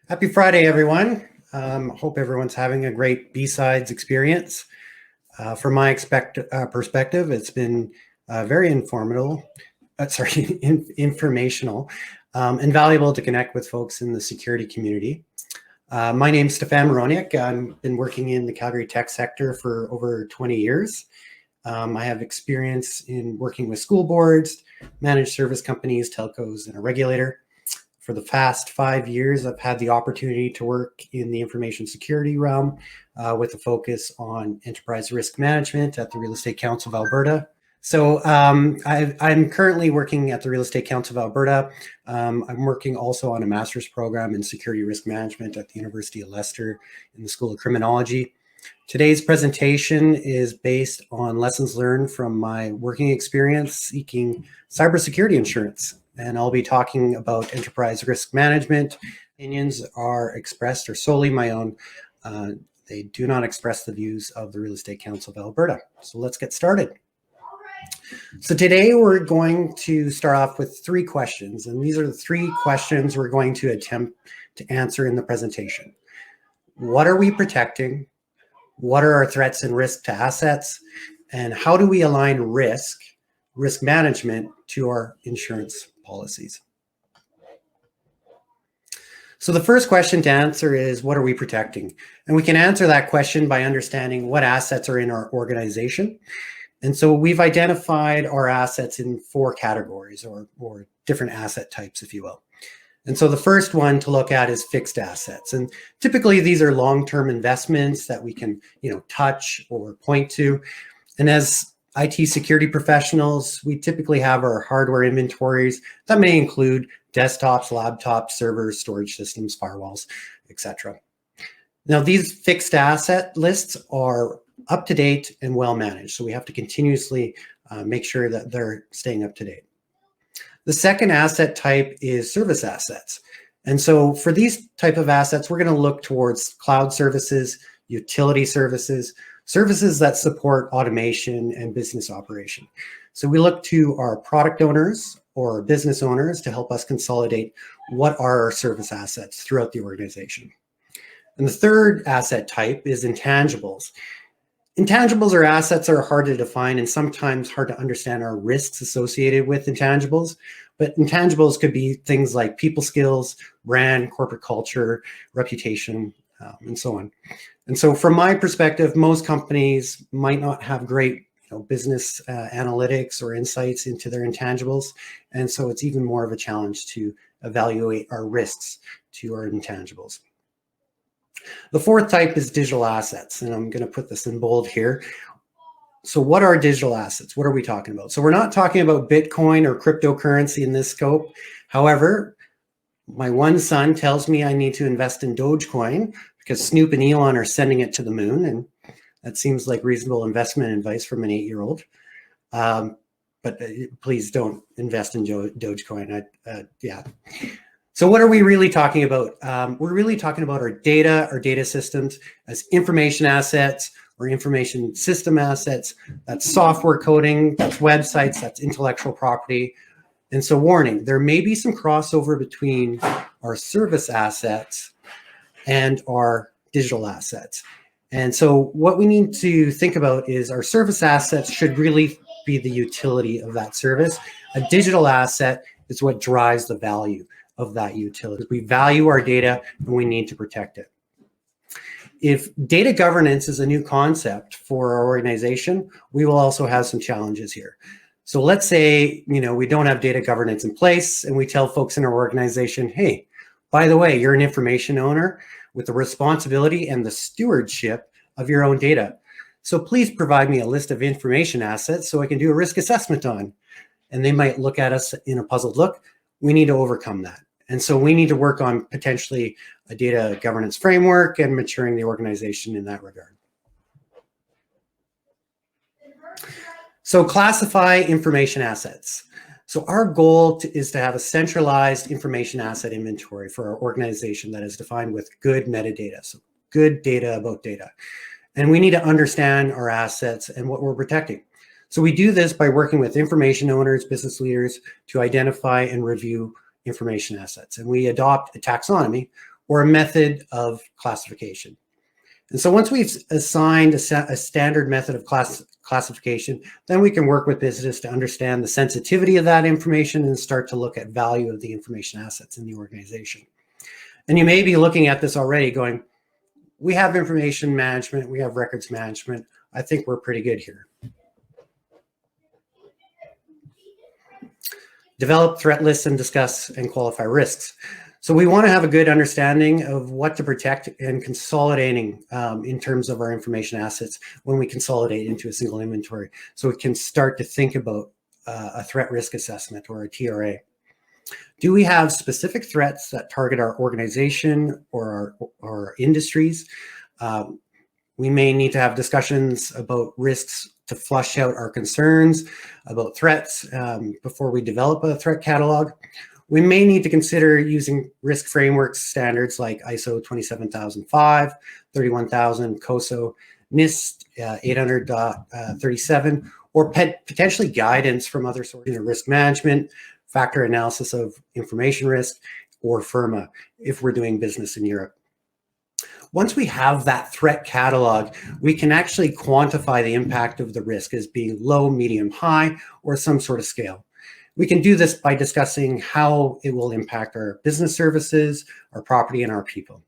Happy Friday, everyone. Hope everyone's having a great B-Sides experience. From my perspective, it's been very informational, and valuable to connect with folks in the security community. My name's Stefan Myroniuk. I've been working in the Calgary tech sector for over 20 years. I have experience in working with school boards, managed service companies, telcos, and a regulator. For the past 5 years, I've had the opportunity to work in the information security realm with a focus on enterprise risk management at the Real Estate Council of Alberta. So I'm currently working at the Real Estate Council of Alberta. I'm working also on a master's program in security risk management at the University of Leicester in the School of Criminology. Today's presentation is based on lessons learned from my working experience seeking cybersecurity insurance. And I'll be talking about enterprise risk management. Opinions are expressed or solely my own. They do not express the views of the Real Estate Council of Alberta. So let's get started. So today we're going to start off with 3 questions. And these are the 3 questions we're going to attempt to answer in the presentation. What are we protecting? What are our threats and risks to assets? And how do we align risk management to our insurance policies? So the first question to answer is, what are we protecting? And we can answer that question by understanding what assets are in our organization. And so we've identified our assets in 4 categories or different asset types, if you will. And so the first one to look at is fixed assets. And typically these are long-term investments that we can, touch or point to. And as IT security professionals, we typically have our hardware inventories that may include desktops, laptops, servers, storage systems, firewalls, etc. Now, these fixed asset lists are up to date and well managed, so we have to continuously make sure that they're staying up to date. The second asset type is service assets. And so for these type of assets, we're going to look towards cloud services, utility services, services that support automation and business operation. So we look to our product owners or business owners to help us consolidate what are our service assets throughout the organization. And the third asset type is intangibles. Intangibles are assets that are hard to define and sometimes hard to understand our risks associated with intangibles. But intangibles could be things like people skills, brand, corporate culture, reputation, and so on. And so from my perspective, most companies might not have great business analytics or insights into their intangibles. And so it's even more of a challenge to evaluate our risks to our intangibles. The fourth type is digital assets, and I'm going to put this in bold here. So what are digital assets? What are we talking about? So we're not talking about Bitcoin or cryptocurrency in this scope. However, my one son tells me I need to invest in Dogecoin because Snoop and Elon are sending it to the moon, and that seems like reasonable investment advice from an 8-year-old. But please don't invest in Dogecoin. Yeah. So what are we really talking about? We're really talking about our data systems as information assets or information system assets. That's software coding, that's websites, that's intellectual property. And so warning, there may be some crossover between our service assets and our digital assets. And so what we need to think about is our service assets should really be the utility of that service. A digital asset is what drives the value of that utility. We value our data and we need to protect it. If data governance is a new concept for our organization, we will also have some challenges here. So let's say, we don't have data governance in place and we tell folks in our organization, hey, by the way, you're an information owner with the responsibility and the stewardship of your own data. So please provide me a list of information assets so I can do a risk assessment on. And they might look at us in a puzzled look. We need to overcome that. And so we need to work on potentially a data governance framework and maturing the organization in that regard. So classify information assets. So our goal is to have a centralized information asset inventory for our organization that is defined with good metadata, so good data about data. And we need to understand our assets and what we're protecting. So we do this by working with information owners, business leaders to identify and review information assets. And we adopt a taxonomy, or a method of classification. And so once we've assigned a standard method of classification, then we can work with business to understand the sensitivity of that information and start to look at value of the information assets in the organization. And you may be looking at this already going, we have information management, we have records management. I think we're pretty good here. Develop threat lists and discuss and qualify risks. So we want to have a good understanding of what to protect and consolidating in terms of our information assets when we consolidate into a single inventory. So we can start to think about a threat risk assessment or a TRA. Do we have specific threats that target our organization or our industries? We may need to have discussions about risks to flush out our concerns about threats before we develop a threat catalog. We may need to consider using risk framework standards like ISO 27005, 31000, COSO, NIST 800.37, or potentially guidance from other sources, risk management, factor analysis of information risk, or FIRMA if we're doing business in Europe. Once we have that threat catalog, we can actually quantify the impact of the risk as being low, medium, high, or some sort of scale. We can do this by discussing how it will impact our business services, our property, and our people.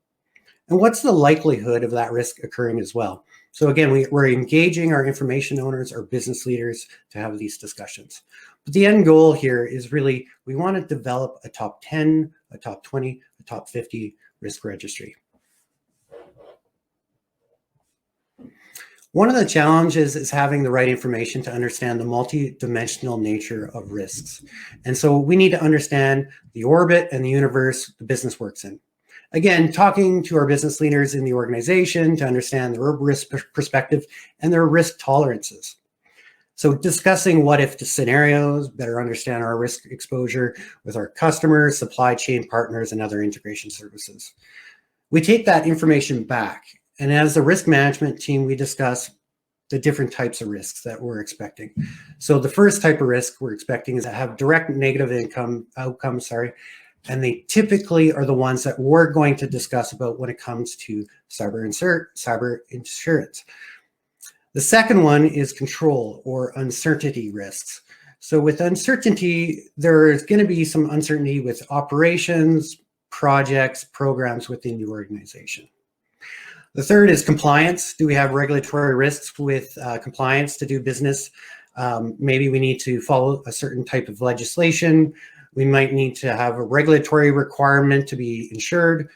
And what's the likelihood of that risk occurring as well? So again, we're engaging our information owners, our business leaders to have these discussions. But the end goal here is really, we want to develop a top 10, a top 20, a top 50 risk registry. One of the challenges is having the right information to understand the multi-dimensional nature of risks. And so we need to understand the orbit and the universe the business works in. Again, talking to our business leaders in the organization to understand their risk perspective and their risk tolerances. So discussing what if scenarios, better understand our risk exposure with our customers, supply chain partners, and other integration services. We take that information back, and as the risk management team, we discuss the different types of risks that we're expecting. So the first type of risk we're expecting is to have direct negative outcomes, and they typically are the ones that we're going to discuss about when it comes to cyber insurance. The second one is control or uncertainty risks. So with uncertainty, there's going to be some uncertainty with operations, projects, programs within the organization. The third is compliance. Do we have regulatory risks with compliance to do business? Maybe we need to follow a certain type of legislation. We might need to have a regulatory requirement to be insured.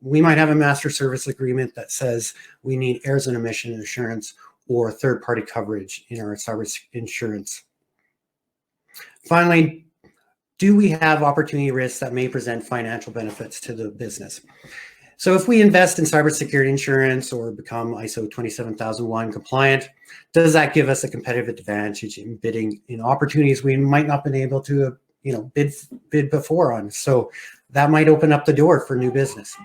We might have a master service agreement that says we need errors and omission insurance or third-party coverage in our cyber insurance. Finally, do we have opportunity risks that may present financial benefits to the business? So if we invest in cybersecurity insurance or become ISO 27001 compliant, does that give us a competitive advantage in bidding in opportunities we might not have been able to bid before on? So that might open up the door for new business.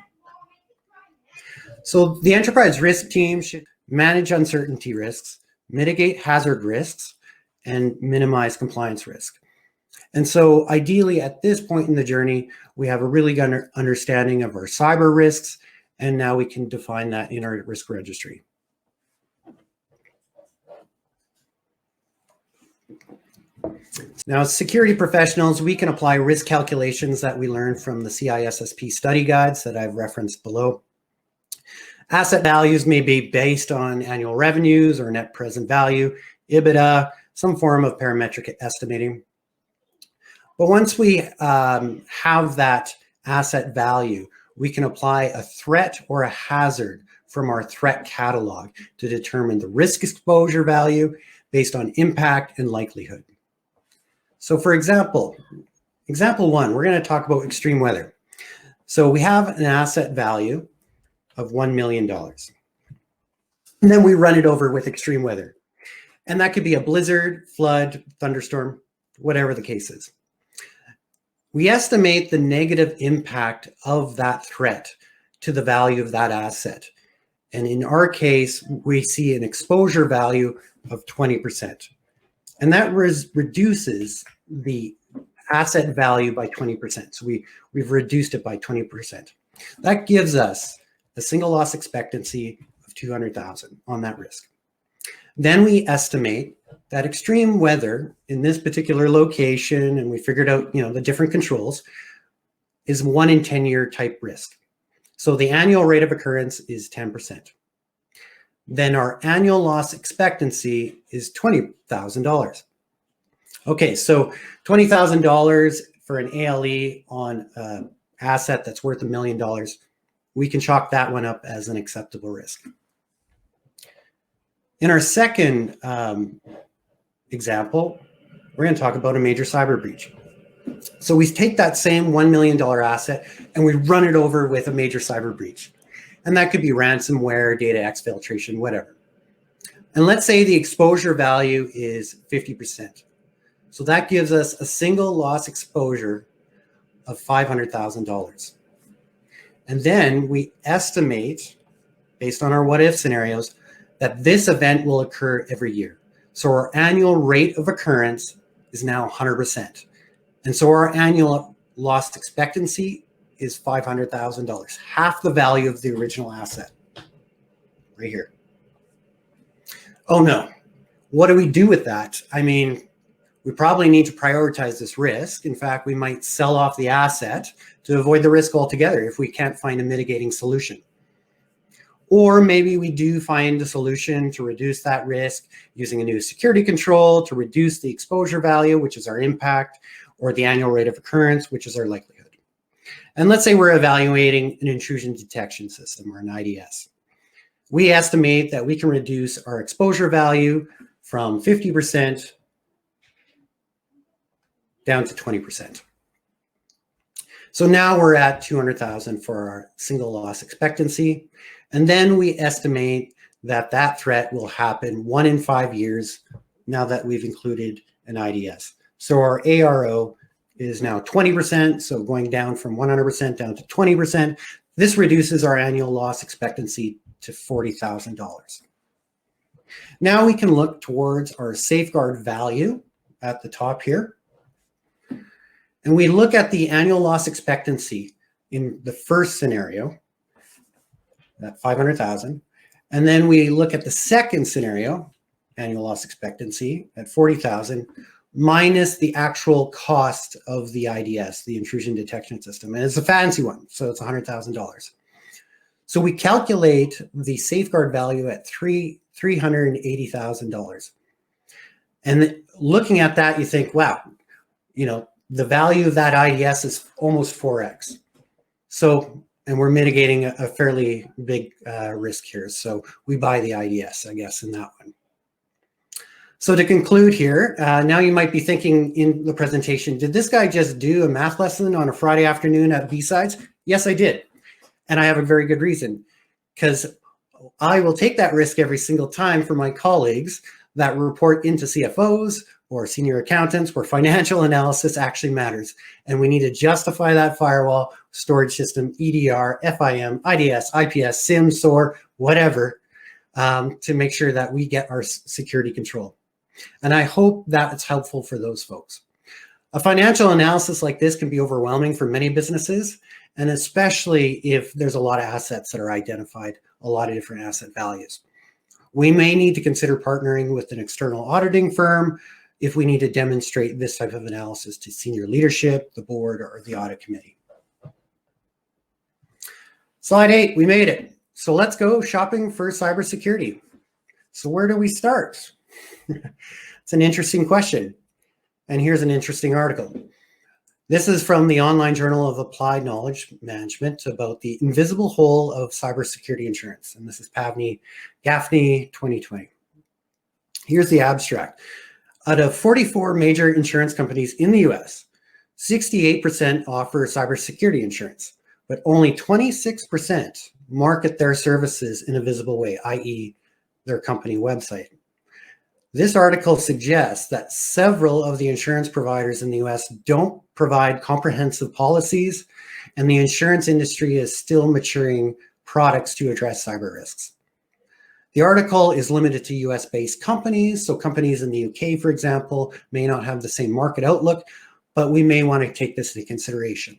So the enterprise risk team should manage uncertainty risks, mitigate hazard risks, and minimize compliance risk. And so ideally at this point in the journey, we have a really good understanding of our cyber risks, and now we can define that in our risk registry. Now, as security professionals, we can apply risk calculations that we learned from the CISSP study guides that I've referenced below. Asset values may be based on annual revenues or net present value, EBITDA, some form of parametric estimating. But once we have that asset value, we can apply a threat or a hazard from our threat catalog to determine the risk exposure value based on impact and likelihood. So for example one, we're going to talk about extreme weather. So we have an asset value of $1 million. And then we run it over with extreme weather. And that could be a blizzard, flood, thunderstorm, whatever the case is. We estimate the negative impact of that threat to the value of that asset. And in our case, we see an exposure value of 20%. And that reduces the asset value by 20%. So we've reduced it by 20%. That gives us a single loss expectancy of 200,000 on that risk. Then we estimate that extreme weather in this particular location, and we figured out, the different controls, is 1 in 10 year type risk. So the annual rate of occurrence is 10%. Then our annual loss expectancy is $20,000. Okay, so $20,000 for an ALE on an asset that's worth $1 million, we can chalk that one up as an acceptable risk. In our second example, we're going to talk about a major cyber breach. So we take that same $1 million asset and we run it over with a major cyber breach. And that could be ransomware, data exfiltration, whatever. And let's say the exposure value is 50%. So that gives us a single loss exposure of $500,000. And then we estimate, based on our what if scenarios, that this event will occur every year. So our annual rate of occurrence is now 100%. And so our annual loss expectancy is $500,000, half the value of the original asset, right here. Oh no, what do we do with that? I mean, we probably need to prioritize this risk. In fact, we might sell off the asset to avoid the risk altogether if we can't find a mitigating solution. Or maybe we do find a solution to reduce that risk using a new security control to reduce the exposure value, which is our impact, or the annual rate of occurrence, which is our likelihood. And let's say we're evaluating an intrusion detection system or an IDS. We estimate that we can reduce our exposure value from 50% down to 20%. So now we're at 200,000 for our single loss expectancy. And then we estimate that that threat will happen 1 in 5 years now that we've included an IDS. So our ARO is now 20%, so going down from 100% down to 20%. This reduces our annual loss expectancy to $40,000. Now we can look towards our safeguard value at the top here. And we look at the annual loss expectancy in the first scenario, that 500,000. And then we look at the second scenario, annual loss expectancy at 40,000, minus the actual cost of the IDS, the intrusion detection system. And it's a fancy one, so it's $100,000. So we calculate the safeguard value at $380,000. And looking at that, you think, wow, the value of that IDS is almost 4x. So, and we're mitigating a fairly big risk here. So we buy the IDS, I guess, in that one. So to conclude here, now you might be thinking in the presentation, did this guy just do a math lesson on a Friday afternoon at B-Sides? Yes, I did. And I have a very good reason, because I will take that risk every single time for my colleagues that report into CFOs or senior accountants where financial analysis actually matters. And we need to justify that firewall, storage system, EDR, FIM, IDS, IPS, SIM, SOAR, whatever, to make sure that we get our security control. And I hope that it's helpful for those folks. A financial analysis like this can be overwhelming for many businesses, and especially if there's a lot of assets that are identified, a lot of different asset values. We may need to consider partnering with an external auditing firm if we need to demonstrate this type of analysis to senior leadership, the board, or the audit committee. Slide 8, we made it. So let's go shopping for cybersecurity. So where do we start? It's an interesting question. And here's an interesting article. This is from the Online Journal of Applied Knowledge Management about the invisible hole of cybersecurity insurance. And this is Gaffney 2020. Here's the abstract. Out of 44 major insurance companies in the US, 68% offer cybersecurity insurance, but only 26% market their services in a visible way, i.e. their company website. This article suggests that several of the insurance providers in the US don't provide comprehensive policies, and the insurance industry is still maturing products to address cyber risks. The article is limited to US-based companies, so companies in the UK, for example, may not have the same market outlook, but we may want to take this into consideration.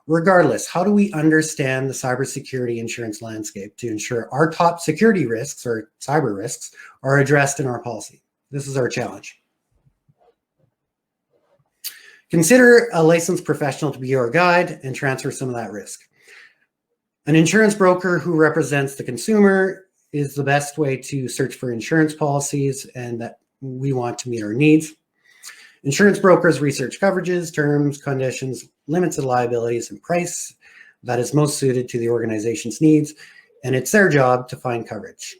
Regardless, how do we understand the cybersecurity insurance landscape to ensure our top security risks or cyber risks are addressed in our policy? This is our challenge. Consider a licensed professional to be your guide and transfer some of that risk. An insurance broker who represents the consumer is the best way to search for insurance policies and that we want to meet our needs. Insurance brokers research coverages, terms, conditions, limits of liabilities, and price that is most suited to the organization's needs, and it's their job to find coverage.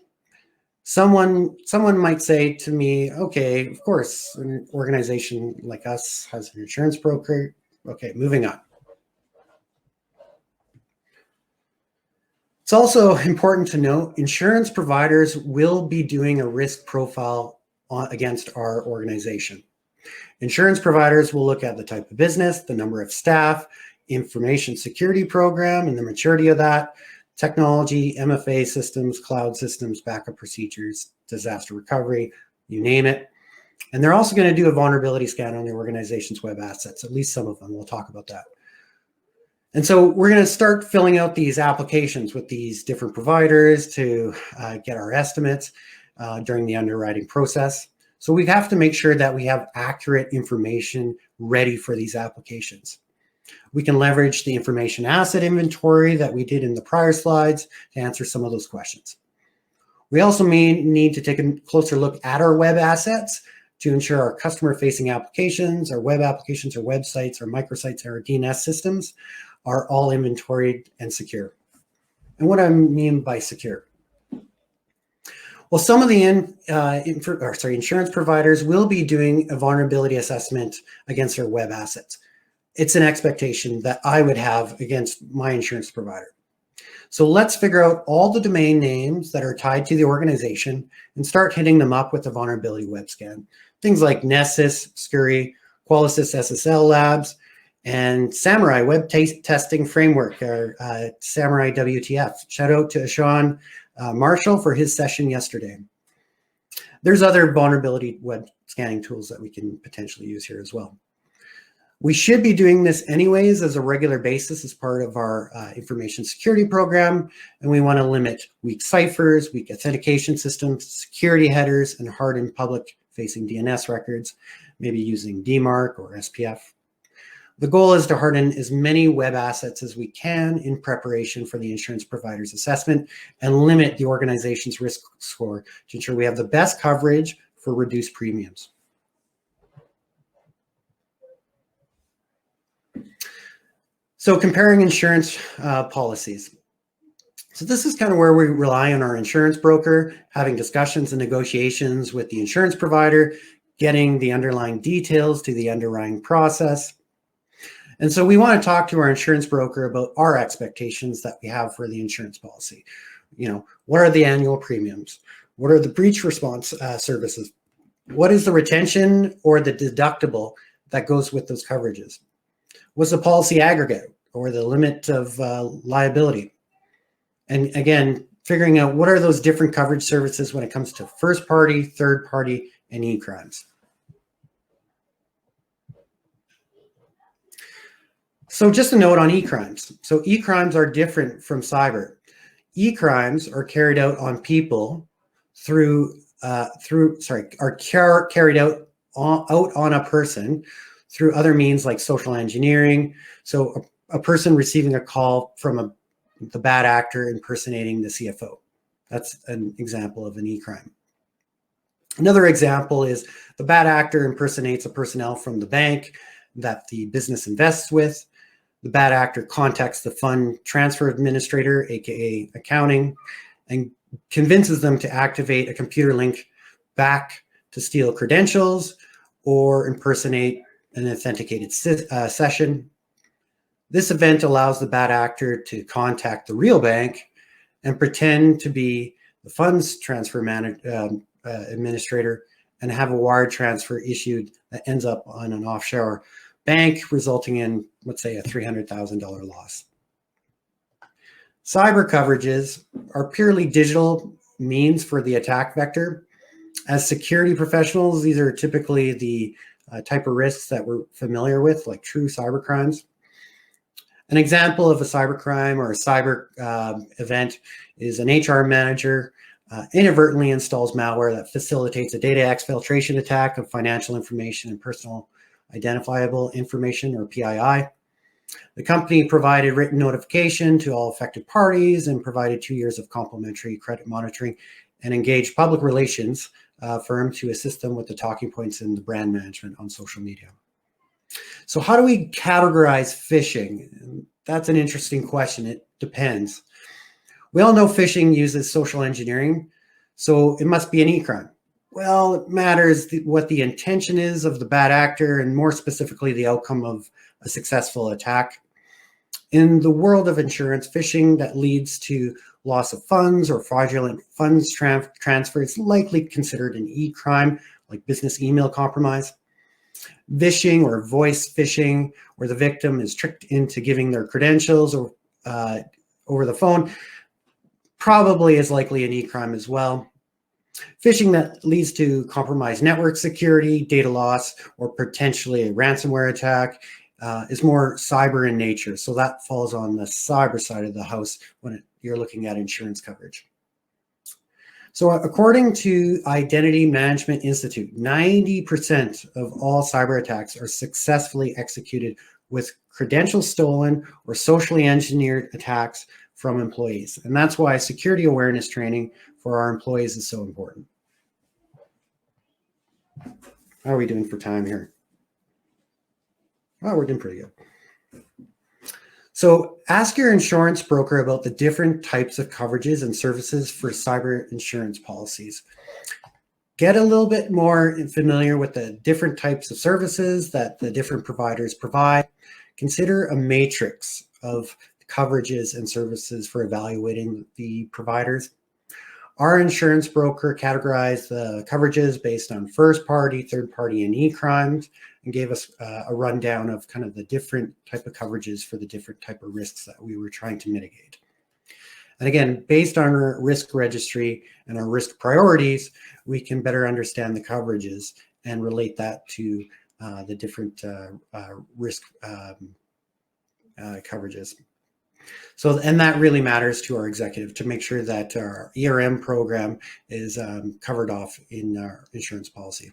Someone might say to me, okay, of course, an organization like us has an insurance broker. Okay, moving on. It's also important to note insurance providers will be doing a risk profile against our organization. Insurance providers will look at the type of business, the number of staff, information security program, and the maturity of that, technology, MFA systems, cloud systems, backup procedures, disaster recovery, you name it. And they're also going to do a vulnerability scan on the organization's web assets, at least some of them. We'll talk about that. And so we're going to start filling out these applications with these different providers to get our estimates during the underwriting process. So we have to make sure that we have accurate information ready for these applications. We can leverage the information asset inventory that we did in the prior slides to answer some of those questions. We also need to take a closer look at our web assets to ensure our customer-facing applications, our web applications, our websites, our microsites, our DNS systems are all inventoried and secure. And what I mean by secure? Well, some of the insurance providers will be doing a vulnerability assessment against their web assets. It's an expectation that I would have against my insurance provider. So let's figure out all the domain names that are tied to the organization and start hitting them up with a vulnerability web scan. Things like Nessus, Scurry, Qualisys SSL Labs, and Samurai Web Testing Framework, or Samurai WTF. Shout out to Sean Marshall for his session yesterday. There's other vulnerability web scanning tools that we can potentially use here as well. We should be doing this anyways as a regular basis as part of our information security program, and we want to limit weak ciphers, weak authentication systems, security headers, and hardened public-facing DNS records, maybe using DMARC or SPF. The goal is to harden as many web assets as we can in preparation for the insurance provider's assessment and limit the organization's risk score to ensure we have the best coverage for reduced premiums. So comparing insurance policies. So this is kind of where we rely on our insurance broker, having discussions and negotiations with the insurance provider, getting the underlying details to the underwriting process. And so we want to talk to our insurance broker about our expectations that we have for the insurance policy. You know, what are the annual premiums? What are the breach response services? What is the retention or the deductible that goes with those coverages? What's the policy aggregate or the limit of liability? And again, figuring out what are those different coverage services when it comes to first party, third party, and Ecrimes. So just a note on Ecrimes. So Ecrimes are different from cyber. Ecrimes are carried out on people carried out on a person through other means like social engineering. So a person receiving a call from the bad actor impersonating the CFO. That's an example of an e-crime. Another example is the bad actor impersonates a personnel from the bank that the business invests with. The bad actor contacts the fund transfer administrator, aka accounting, and convinces them to activate a computer link back to steal credentials or impersonate an authenticated session. This event allows the bad actor to contact the real bank and pretend to be the funds transfer administrator and have a wire transfer issued that ends up on an offshore bank, resulting in, let's say, a $300,000 loss. Cyber coverages are purely digital means for the attack vector. As security professionals, these are typically the type of risks that we're familiar with, like true cyber crimes. An example of a cybercrime or a cyber event is an HR manager inadvertently installs malware that facilitates a data exfiltration attack of financial information and personal identifiable information, or PII. The company provided written notification to all affected parties and provided 2 years of complimentary credit monitoring and engaged public relations firm to assist them with the talking points and the brand management on social media. So how do we categorize phishing? That's an interesting question. It depends. We all know phishing uses social engineering, so it must be an e-crime. Well, it matters what the intention is of the bad actor, and more specifically, the outcome of a successful attack. In the world of insurance, phishing that leads to loss of funds or fraudulent funds transfer is likely considered an e-crime, like business email compromise. Vishing or voice phishing, where the victim is tricked into giving their credentials or over the phone, probably is likely an e-crime as well. Phishing that leads to compromised network security, data loss, or potentially a ransomware attack is more cyber in nature. So that falls on the cyber side of the house when you're looking at insurance coverage. So according to Identity Management Institute, 90% of all cyber attacks are successfully executed with credentials stolen or socially engineered attacks from employees. And that's why security awareness training for our employees is so important. How are we doing for time here? Oh, we're doing pretty good. So ask your insurance broker about the different types of coverages and services for cyber insurance policies. Get a little bit more familiar with the different types of services that the different providers provide. Consider a matrix of coverages and services for evaluating the providers. Our insurance broker categorized the coverages based on first party, third party, and e-crimes, and gave us a rundown of kind of the different type of coverages for the different type of risks that we were trying to mitigate. And again, based on our risk registry and our risk priorities, we can better understand the coverages and relate that to the different risk coverages. So, and that really matters to our executive to make sure that our ERM program is covered off in our insurance policy.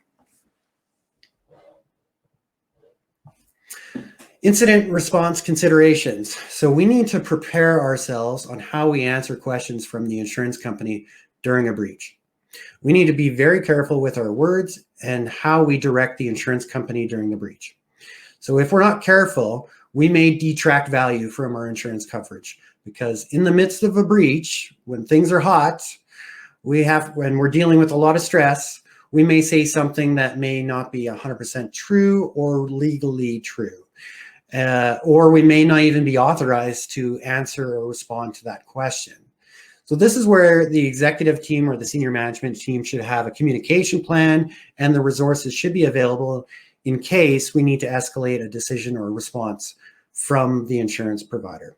Incident response considerations. So we need to prepare ourselves on how we answer questions from the insurance company during a breach. We need to be very careful with our words and how we direct the insurance company during the breach. So if we're not careful, we may detract value from our insurance coverage, because in the midst of a breach, when things are hot, when we're dealing with a lot of stress, we may say something that may not be 100% true or legally true. Or we may not even be authorized to answer or respond to that question. So this is where the executive team or the senior management team should have a communication plan, and the resources should be available in case we need to escalate a decision or a response from the insurance provider.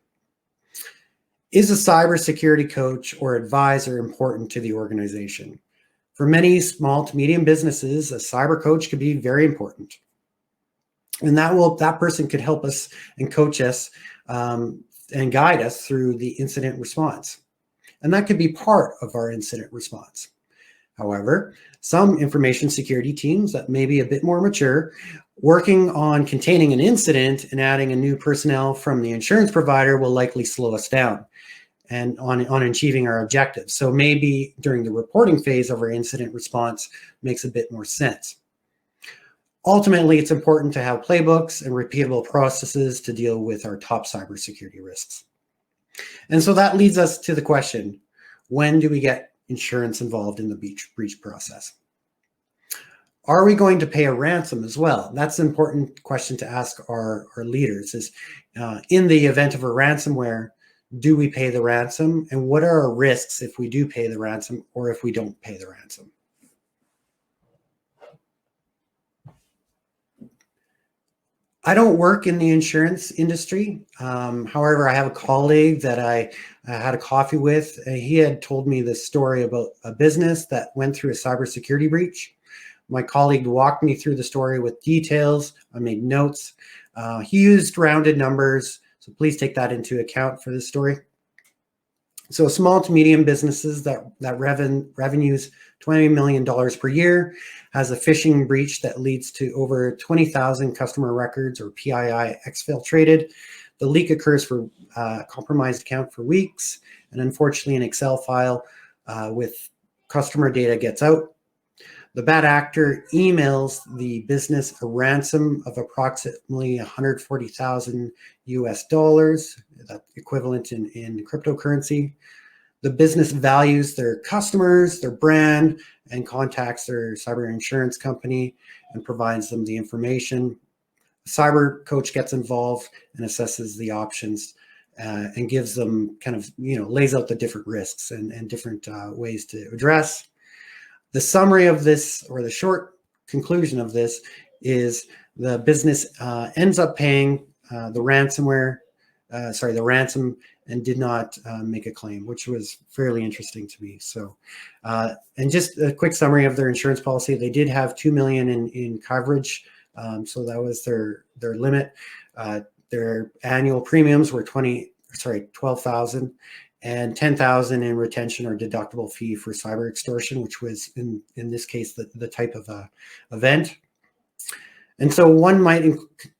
Is a cybersecurity coach or advisor important to the organization? For many small to medium businesses, a cyber coach could be very important. And that person could help us and coach us and guide us through the incident response. And that could be part of our incident response. However, some information security teams that may be a bit more mature, working on containing an incident and adding a new personnel from the insurance provider will likely slow us down and on achieving our objectives. So maybe during the reporting phase of our incident response makes a bit more sense. Ultimately, it's important to have playbooks and repeatable processes to deal with our top cybersecurity risks. And so that leads us to the question, when do we get insurance involved in the breach process? Are we going to pay a ransom as well? That's an important question to ask our leaders is, in the event of a ransomware, do we pay the ransom? And what are our risks if we do pay the ransom or if we don't pay the ransom? I don't work in the insurance industry. However, I have a colleague that I had a coffee with. He had told me this story about a business that went through a cybersecurity breach. My colleague walked me through the story with details. I made notes. He used rounded numbers. So please take that into account for this story. So small to medium businesses that revenues $20 million per year has a phishing breach that leads to over 20,000 customer records or PII exfiltrated. The leak occurs for compromised account for weeks, and unfortunately an Excel file with customer data gets out. The bad actor emails the business a ransom of approximately 140,000 US dollars, that's equivalent in cryptocurrency. The business values their customers, their brand, and contacts their cyber insurance company and provides them the information. A cyber coach gets involved and assesses the options and gives them kind of, lays out the different risks and different ways to address. The summary of this, or the short conclusion of this, is the business ends up paying the ransom, and did not make a claim, which was fairly interesting to me. So, and just a quick summary of their insurance policy: they did have $2 million in coverage, so that was their limit. Their annual premiums were $12,000. And $10,000 in retention or deductible fee for cyber extortion, which was in this case the type of event. And so one might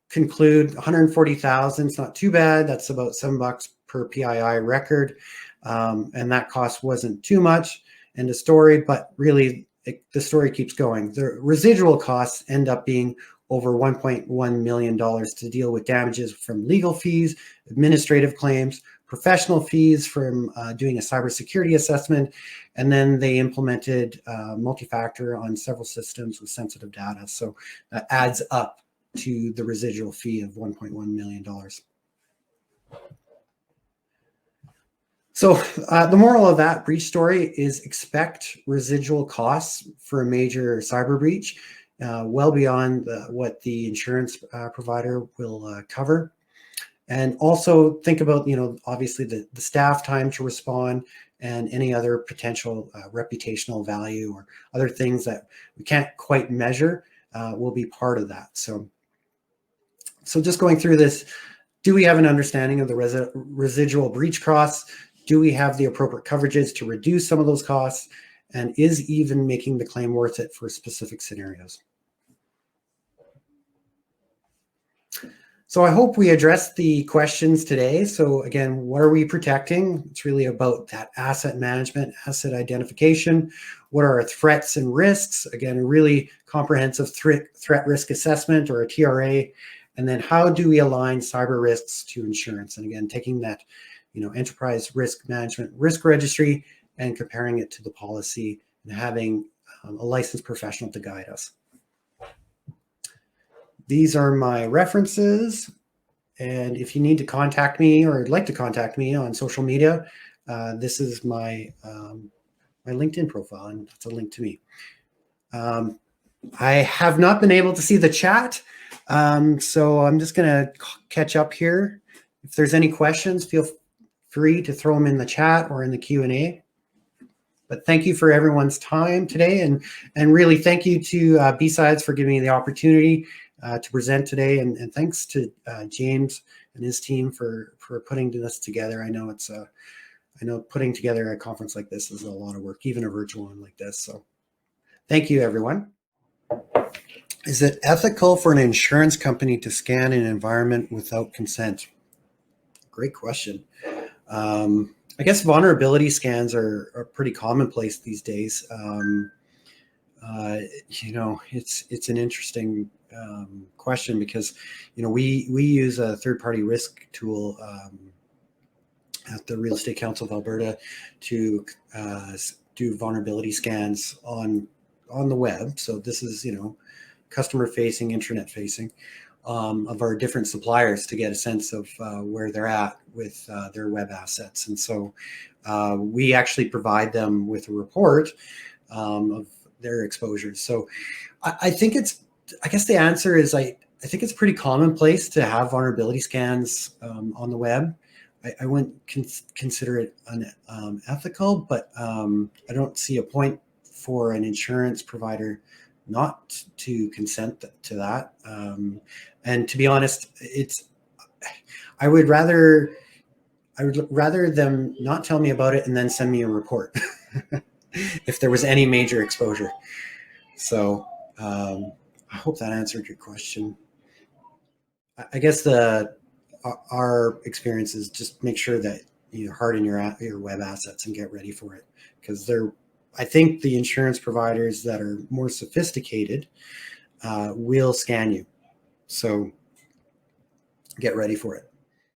conclude 140,000 is not too bad. That's about $7 per PII record, and that cost wasn't too much. End of story. But really, the story keeps going. The residual costs end up being over $1.1 million to deal with damages from legal fees, administrative claims, professional fees from doing a cybersecurity assessment, and then they implemented multi-factor on several systems with sensitive data. So that adds up to the residual fee of $1.1 million. So the moral of that breach story is expect residual costs for a major cyber breach, well beyond what the insurance provider will cover. And also think about, obviously the staff time to respond and any other potential reputational value or other things that we can't quite measure will be part of that. So just going through this, do we have an understanding of the residual breach costs? Do we have the appropriate coverages to reduce some of those costs? And is even making the claim worth it for specific scenarios? So I hope we addressed the questions today. So again, what are we protecting? It's really about that asset management, asset identification. What are our threats and risks? Again, a really comprehensive threat risk assessment, or a TRA. And then how do we align cyber risks to insurance? And again, taking that, enterprise risk management risk registry and comparing it to the policy and having a licensed professional to guide us. These are my references, and if you need to contact me or would like to contact me on social media, this is my my LinkedIn profile, and that's a link to me. I have not been able to see the chat, so I'm just going to catch up here. If there's any questions, feel free to throw them in the chat or in the Q&A. But thank you for everyone's time today, and really thank you to B-Sides for giving me the opportunity to present today, and thanks to James and his team for putting this together. I know putting together a conference like this is a lot of work, even a virtual one like this. So thank you, everyone. Is it ethical for an insurance company to scan an environment without consent? Great question. I guess vulnerability scans are pretty commonplace these days. It's an interesting question because we use a third-party risk tool at the Real Estate Council of Alberta to do vulnerability scans on the web. So this is customer facing, internet facing, of our different suppliers to get a sense of where they're at with their web assets. And so we actually provide them with a report of their exposures. So I guess the answer is I think it's pretty commonplace to have vulnerability scans on the web. I wouldn't consider it unethical, but I don't see a point for an insurance provider not to consent to that. And to be honest, I would rather them not tell me about it and then send me a report if there was any major exposure. So I hope that answered your question. I guess our experience is just make sure that you harden your web assets and get ready for it, because I think the insurance providers that are more sophisticated will scan you. So get ready for it.